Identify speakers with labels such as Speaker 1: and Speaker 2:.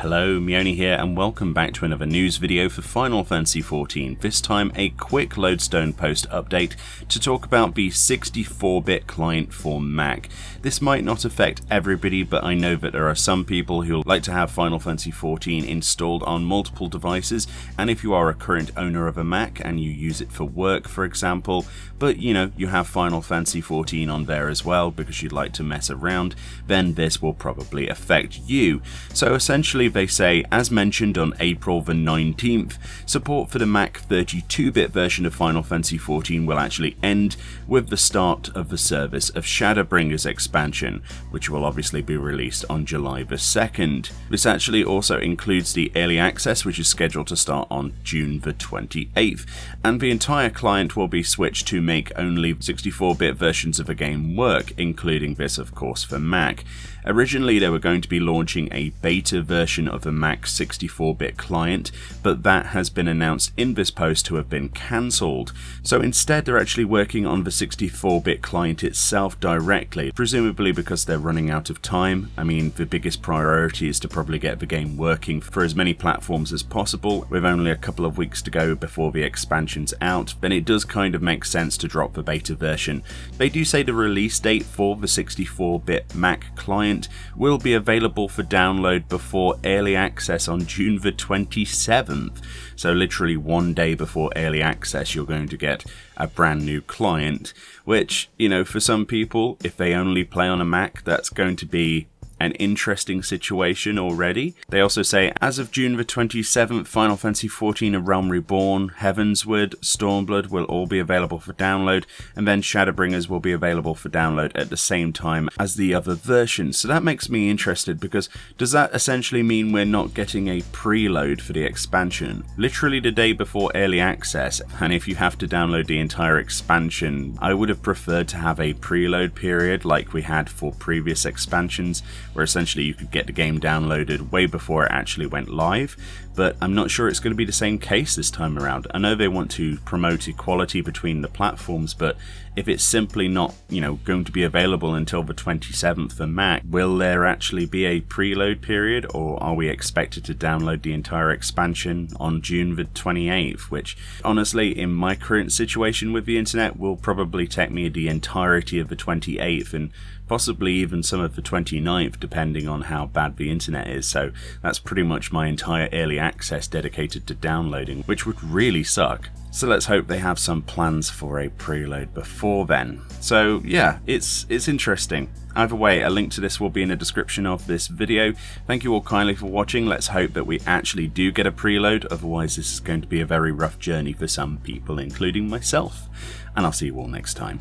Speaker 1: Hello, Meoni here, and welcome back to another news video for Final Fantasy XIV. This time a quick Lodestone post update to talk about the 64-bit client for Mac. This might not affect everybody, but I know that there are some people who like to have Final Fantasy XIV installed on multiple devices, and if you are a current owner of a Mac and you use it for work, for example, but you have Final Fantasy XIV on there as well because you'd like to mess around, then this will probably affect you. So essentially they say, as mentioned on April the 19th, support for the Mac 32-bit version of Final Fantasy XIV will actually end with the start of the service of Shadowbringers expansion, which will obviously be released on July the 2nd. This actually also includes the early access, which is scheduled to start on June the 28th, and the entire client will be switched to make only 64-bit versions of the game work, including this of course for Mac. Originally they were going to be launching a beta version of the Mac 64-bit client, but that has been announced in this post to have been cancelled. So instead they're actually working on the 64-bit client itself directly, presumably because they're running out of time. I mean, the biggest priority is to probably get the game working for as many platforms as possible, with only a couple of weeks to go before the expansion's out. Then it does kind of make sense to drop the beta version. They do say the release date for the 64-bit Mac client will be available for download before early access on June the 27th. So literally one day before early access you're going to get a brand new client, which, for some people, if they only play on a Mac, that's going to be an interesting situation already. They also say, as of June the 27th, Final Fantasy XIV A Realm Reborn, Heavensward, Stormblood will all be available for download, and then Shadowbringers will be available for download at the same time as the other versions. So that makes me interested, because does that essentially mean we're not getting a preload for the expansion? Literally the day before early access, and if you have to download the entire expansion, I would have preferred to have a preload period like we had for previous expansions, where essentially you could get the game downloaded way before it actually went live, but I'm not sure it's going to be the same case this time around. I know they want to promote equality between the platforms, but if it's simply not, going to be available until the 27th for Mac, will there actually be a preload period, or are we expected to download the entire expansion on June the 28th, which honestly, in my current situation with the internet, will probably take me the entirety of the 28th and possibly even some of the 29th, depending on how bad the internet is. So that's pretty much my entire early access dedicated to downloading, which would really suck. So let's hope they have some plans for a preload before then. So yeah, it's interesting. Either way, a link to this will be in the description of this video. Thank you all kindly for watching. Let's hope that we actually do get a preload, otherwise this is going to be a very rough journey for some people, including myself. And I'll see you all next time.